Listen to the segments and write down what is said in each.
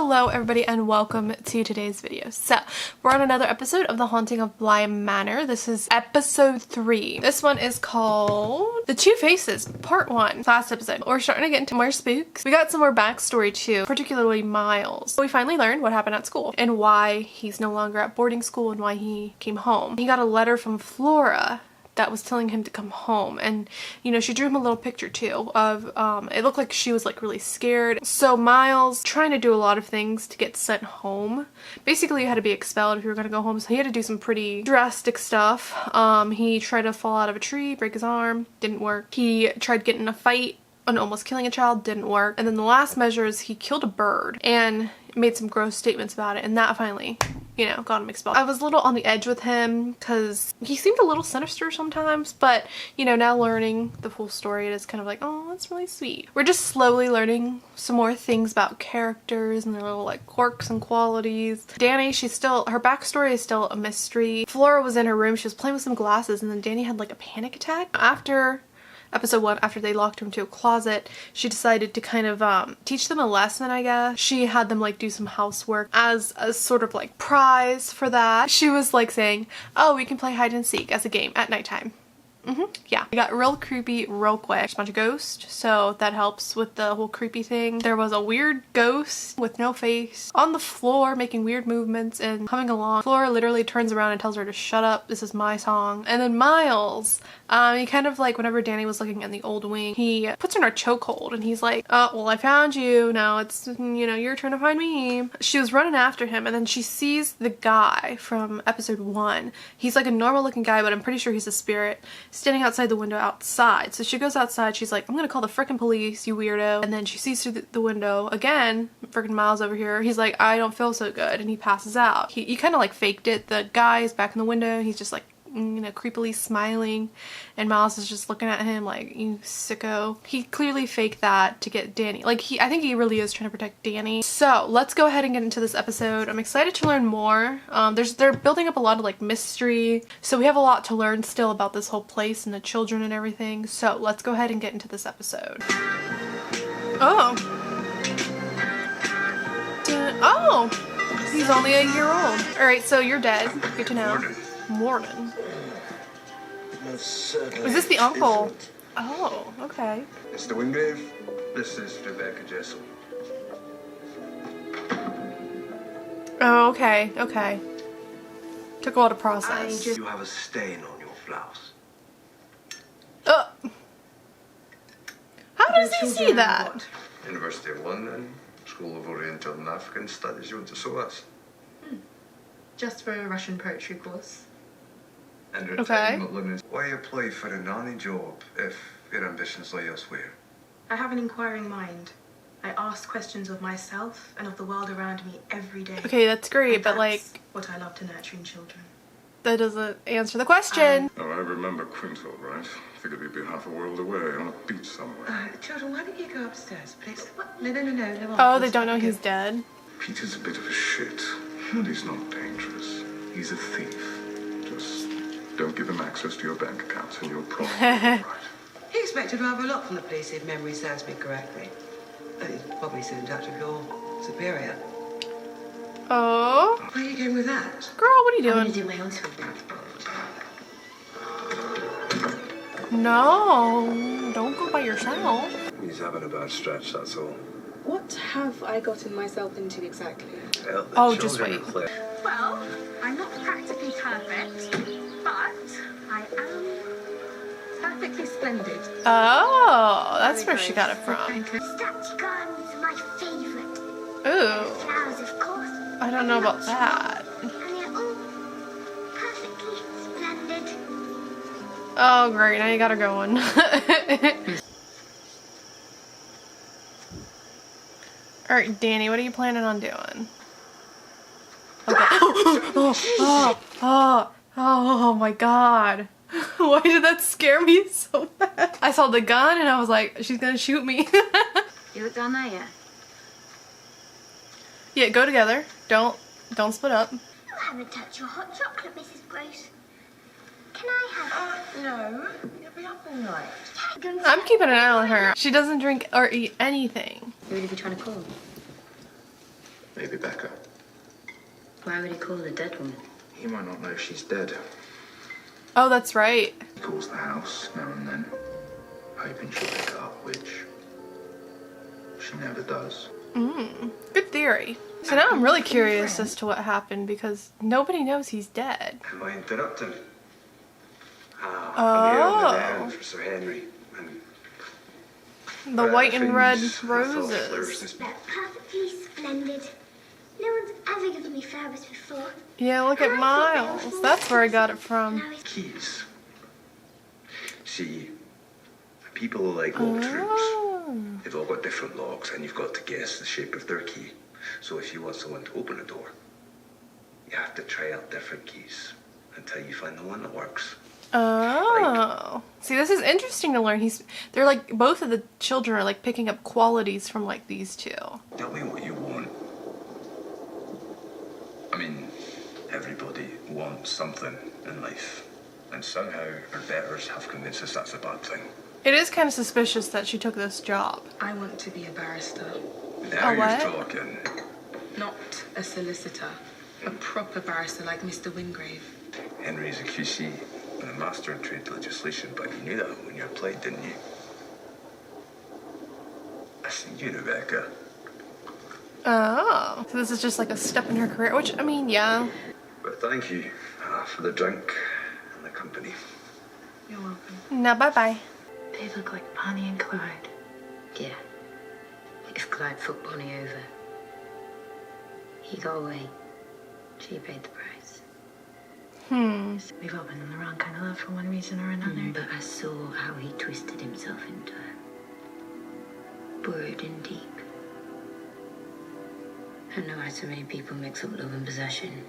Hello everybody and welcome to today's video. So we're on another episode of the Haunting of Bly Manor. This is episode 3. This one is called The Two Faces Part 1. Last episode. We're starting to get into more spooks. We got some more backstory too, particularly Miles. We finally learned what happened at school and why he's no longer at boarding school and why he came home. He got a letter from Flora that was telling him to come home, and you know, she drew him a little picture too of it looked like she was like really scared. So Miles trying to do a lot of things to get sent home. Basically you had to be expelled if you were gonna go home, so he had to do some pretty drastic stuff. He tried to fall out of a tree, break his arm, didn't work. He tried getting in a fight and almost killing a child, didn't work. And then the last measure is he killed a bird and made some gross statements about it, and that finally, you know, got him expelled. I was a little on the edge with him because he seemed a little sinister sometimes, but you know, now learning the full story, it is kind of like, oh, that's really sweet. We're just slowly learning some more things about characters and their little like quirks and qualities. Dany, she's still, her backstory is still a mystery. Flora was in her room, she was playing with some glasses, and then Dany had like a panic attack. After episode 1, after they locked her into a closet, she decided to kind of teach them a lesson, I guess. She had them like do some housework as a sort of like prize for that. She was like saying, oh, we can play hide and seek as a game at nighttime. Yeah. It got real creepy real quick. There's a bunch of ghosts, so that helps with the whole creepy thing. There was a weird ghost with no face on the floor making weird movements and coming along. Flora literally turns around and tells her to shut up, this is my song. And then Miles, he kind of like, whenever Dany was looking in the old wing, he puts her in a chokehold and he's like, oh, well, I found you, now it's, you know, your turn to find me. She was running after him, and then she sees the guy from episode 1. He's like a normal looking guy, but I'm pretty sure he's a spirit, standing outside the window outside. So she goes outside, she's like, I'm gonna call the frickin' police, you weirdo. And then she sees through the window again, frickin' Miles over here. He's like, I don't feel so good, and he passes out. He kind of like faked it. The guy is back in the window, he's just like, you know, creepily smiling, and Miles is just looking at him like, you sicko. He clearly faked that to get Dany. Like, I think he really is trying to protect Dany. So let's go ahead and get into this episode. I'm excited to learn more. They're building up a lot of like mystery, so we have a lot to learn still about this whole place and the children and everything. So let's go ahead and get into this episode. Oh. Oh, he's only a year old. All right, so you're dead. Good to know. Morning. Is this the uncle? Isn't. Oh, okay. Mr. Wingrave, this is Rebecca Jessel. Oh, okay, okay. Took a lot of process. You have a stain on your blouse. How does he see that? What? University of London, School of Oriental and African Studies. You went to SOAS. Just for a Russian poetry course. Entertainment limits. Why apply for a nanny job if your ambitions lie elsewhere? I have an inquiring mind. I ask questions of myself and of the world around me every day. Okay, that's great, and but that's like, what I love to nurture in children. That doesn't answer the question. Oh, I remember Quinfield, right? Figured we'd be half a world away on a beach somewhere. Children, why don't you go upstairs, please? What? No. Oh, they don't know he's dead. Peter's a bit of a shit, but he's not dangerous. He's a thief. Just don't give him access to your bank accounts and you're probably right. He expected rather a lot from the police, if memory serves me correctly. He's probably still in touch with your superior. Oh. Where are you going with that? Girl, what are you doing? I'm gonna do my own sweeping. No, don't go by yourself. He's having a bad stretch, that's all. What have I gotten myself into exactly? Well, Oh, just wait. Well, I'm not practically perfect, but I am perfectly splendid. Oh, that's where she got it from. Statue gardens are my favourite. Ooh, Flowers, of course. I don't know about that. And they're all perfectly splendid. Oh, great, now you got her going. Alright, Dany, what are you planning on doing? Okay. Oh my god. Why did that scare me so bad? I saw the gun and I was like, she's gonna shoot me. You look down there yet? Yeah, go together. Don't split up. You haven't touched your hot chocolate, Mrs. Grace. Can I have No. You'll be up all night. I'm keeping an eye on her. She doesn't drink or eat anything. Who would you be trying to call? Maybe Becca. Why would he call the dead woman? He might not know she's dead. Oh, that's right. He calls the house now and then, hoping she'll pick it up, which she never does. Good theory. So now I'm really curious as to what happened because nobody knows he's dead. Am I interrupting? Oh. I'm here on the errand for Sir Henry. And The white and red things I thought roses. flowers They're perfectly splendid. No one's ever given me flowers before. Yeah, look at Miles. That's where I got it from. keys. See, people are like locked rooms. They've all got different locks, and you've got to guess the shape of their key. So if you want someone to open a door, you have to try out different keys until you find the one that works. Oh. See, this is interesting to learn. They're like, both of the children are like picking up qualities from like these two. Tell me what you want. I mean, everybody wants something in life, and somehow our betters have convinced us that's a bad thing. It is kind of suspicious that she took this job. I want to be a barrister. Now what? you're talking. Not a solicitor. A proper barrister like Mr. Wingrave. Henry's a QC and a master in trade legislation, but you knew that when you applied, didn't you? I see you, Rebecca. Oh. So this is just like a step in her career, which, I mean, yeah. But thank you for the drink and the company. You're welcome. Now, bye-bye. They look like Bonnie and Clyde. Yeah. If Clyde fucked Bonnie over, he got away. She paid the price. We've all been in the wrong kind of love for one reason or another. But I saw how he twisted himself into her. Burrowed in deep. I know how so many people mix up love and possession.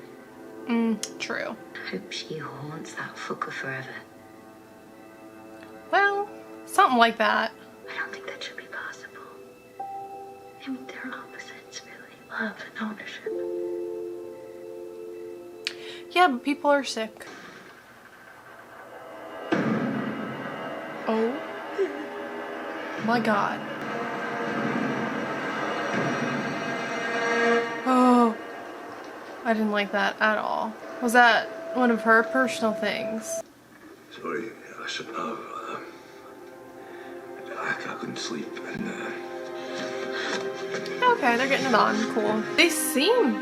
True. I hope she haunts that fucker forever. Well, something like that. I don't think that should be possible. I mean, they're opposites, really. Love and ownership. Yeah, but people are sick. Oh. My God. Oh. I didn't like that at all. Was that one of her personal things? Sorry, I shouldn't have. I couldn't sleep, and Okay, they're getting it on. Cool. They seem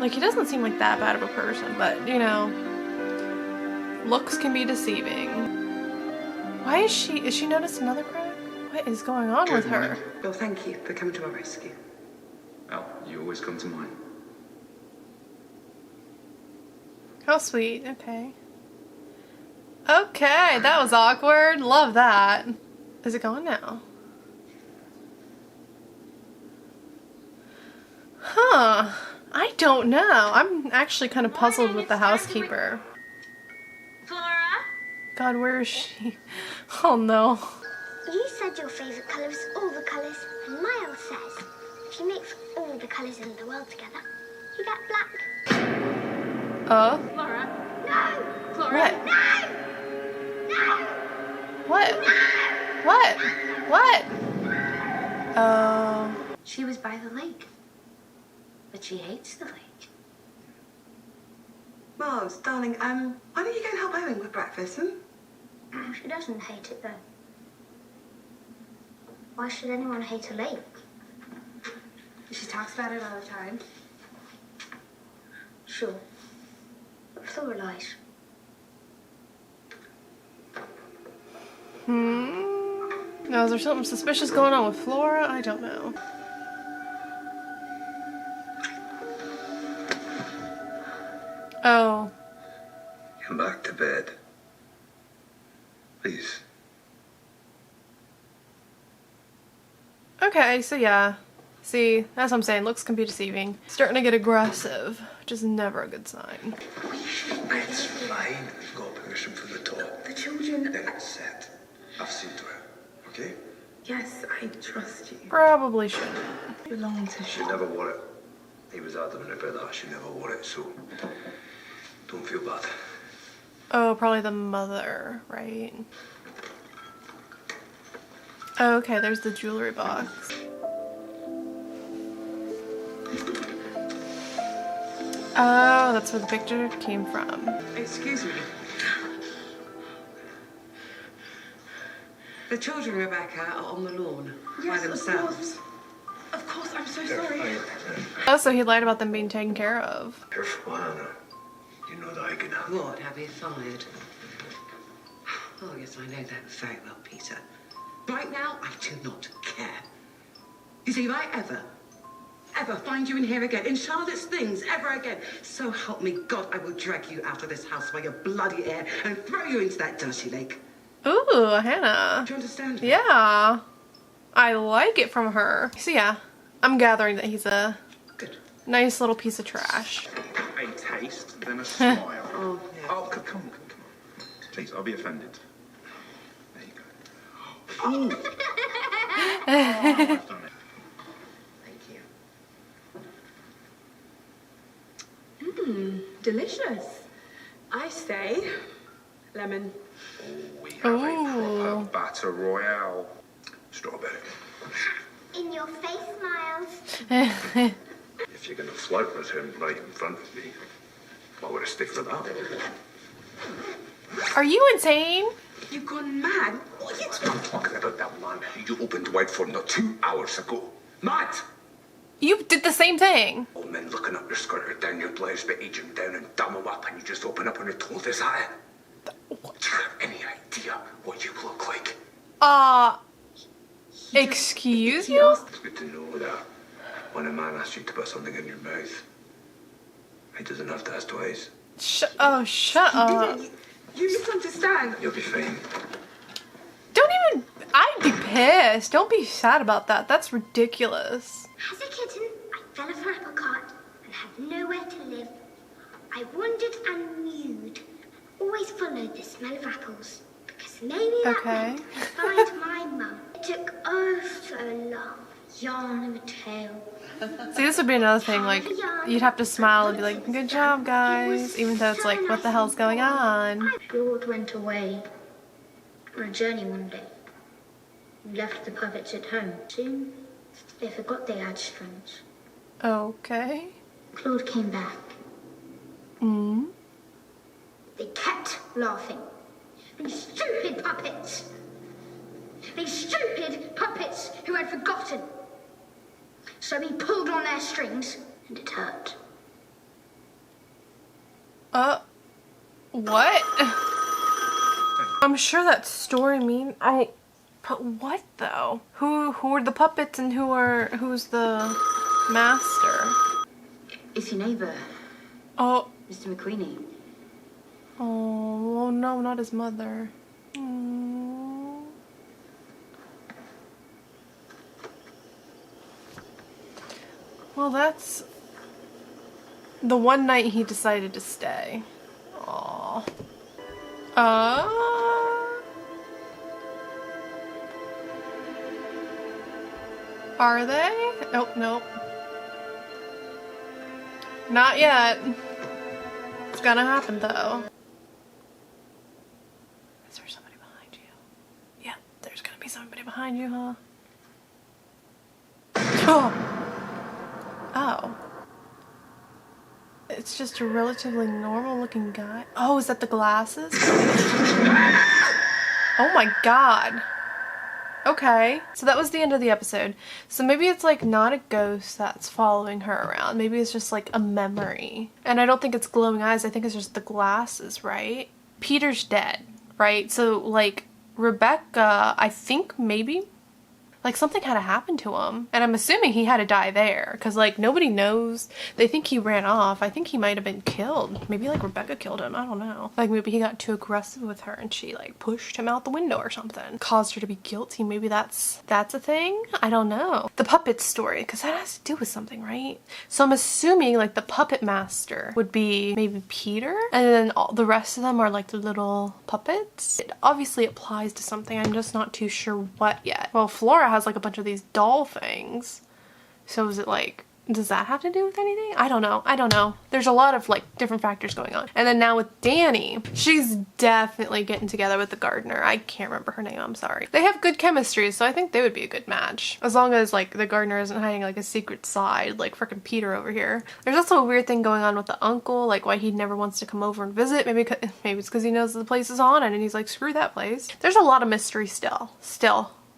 like he doesn't seem like that bad of a person, but you know, looks can be deceiving. Why is she noticed another crack? What is going on with her? Well, thank you for coming to our rescue. Well, you always come to mine. How sweet. Okay. Okay, that was awkward. Love that. Is it gone now? Huh. I don't know. I'm actually kind of puzzled with the housekeeper. Flora? God, where is she? Oh no. You said your favourite colour is all the colours, and Miles says if you mix all the colours in the world together, you get black. Flora? No! Flora? What? No! What? What? What? Oh. She was by the lake. But she hates the lake. Miles, darling, why don't you go and help Owen with breakfast, She doesn't hate it, though. Why should anyone hate a lake? She talks about it all the time. Sure. But Flora lies. Now, is there something suspicious going on with Flora? I don't know. Oh. come back to bed. Please. Okay, so yeah. See, that's what I'm saying. Looks can be deceiving. Starting to get aggressive, which is never a good sign. It's fine. We've got permission from the top. The children... Then it's set. I've seen to it. Okay? Yes, I trust you. Probably shouldn't. Belong to She never wore it. He was adamant about that. She never wore it, so don't feel bad. Oh, probably the mother, right? Okay, there's the jewelry box. Oh, that's where the picture came from. Excuse me. The children, Rebecca, are on the lawn by themselves. Of course, I'm so sorry. Oh, so he lied about them being taken care of. Careful, Hannah. You know that I can help. What, have you fired? Oh, yes, I know that very well, Peter. Right now, I do not care. You see, if I ever find you in here again, in Charlotte's things, ever again, so help me God, I will drag you out of this house by your bloody hair and throw you into that dirty lake. Ooh, Hannah. Do you understand me? Yeah. I like it from her. So yeah, I'm gathering that he's a Good. nice little piece of trash. A taste, then a smile. Oh, yeah. Oh, come on. Please, I'll be offended. There you go. Oh, I've done it. Thank you. Delicious. I say lemon. We have a proper batter royale. Strawberry. In your face, Miles. If you're going to flirt with him right in front of me, why would I stick for that? Are you insane? You've gone mad. What are you I'm talking about that man you opened wide for not 2 hours ago. Mad! You did the same thing. Old men looking up your skirt or down your blouse, but age him down and dumb him up, and you just open up and it told us that. Do you have any idea what you look like? Excuse you? It's good to know that when a man asks you to put something in your mouth, he doesn't have to ask twice. Shut up. You misunderstand. You'll be fine. Don't even, I'd be pissed. Don't be sad about that. That's ridiculous. As a kitten, I fell off an apple cart and had nowhere to live. I wandered and mewed. Always followed the smell of apples, because maybe that meant I'd find my mum. It took oh so long. Yarn of a tale. See, this would be another thing, like, you'd have to smile and be like, good job, guys, even though it's like, what the hell's going on? Lord went away on a journey one day. He left the puppets at home. Soon, they forgot they had strings. Okay. Claude came back. They kept laughing. These stupid puppets! These stupid puppets who had forgotten. So he pulled on their strings, and it hurt. What? I'm sure that story but what though? Who are the puppets and who's the master? It's your neighbour, Oh. Mr. McQueenie. Oh, no, not his mother. Well, that's the one night he decided to stay. Aww. Are they? Oh, nope. Not yet. It's gonna happen though. Is there somebody behind you? Yeah, there's gonna be somebody behind you, huh? Oh. It's just a relatively normal looking guy. Oh, is that the glasses? Oh my god. Okay, so that was the end of the episode. So maybe it's like not a ghost that's following her around. Maybe it's just like a memory. And I don't think it's glowing eyes. I think it's just the glasses, right? Peter's dead, right? So like Rebecca, I think maybe like something had to happen to him. And I'm assuming he had to die there because like nobody knows. They think he ran off. I think he might have been killed. Maybe like Rebecca killed him. I don't know. Like maybe he got too aggressive with her and she like pushed him out the window or something. Caused her to be guilty. Maybe that's a thing. I don't know. The puppet story, because that has to do with something, right? So I'm assuming like the puppet master would be maybe Peter and then all the rest of them are like the little puppets. It obviously applies to something. I'm just not too sure what yet. Well, Flora has like a bunch of these doll things. So is it like does that have to do with anything? I don't know. There's a lot of like different factors going on. And then now with Dany, she's definitely getting together with the gardener. I can't remember her name, I'm sorry. They have good chemistry, so I think they would be a good match. As long as like the gardener isn't hiding like a secret side, like frickin' Peter over here. There's also a weird thing going on with the uncle, like why he never wants to come over and visit. Maybe it's because he knows the place is haunted and he's like, screw that place. There's a lot of mystery still.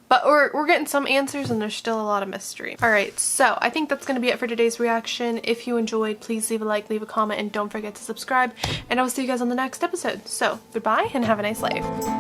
But we're getting some answers and there's still a lot of mystery. Alright, so I think that's going to be it for today's reaction. If you enjoyed, please leave a like, leave a comment, and don't forget to subscribe. And I will see you guys on the next episode. So, goodbye and have a nice life.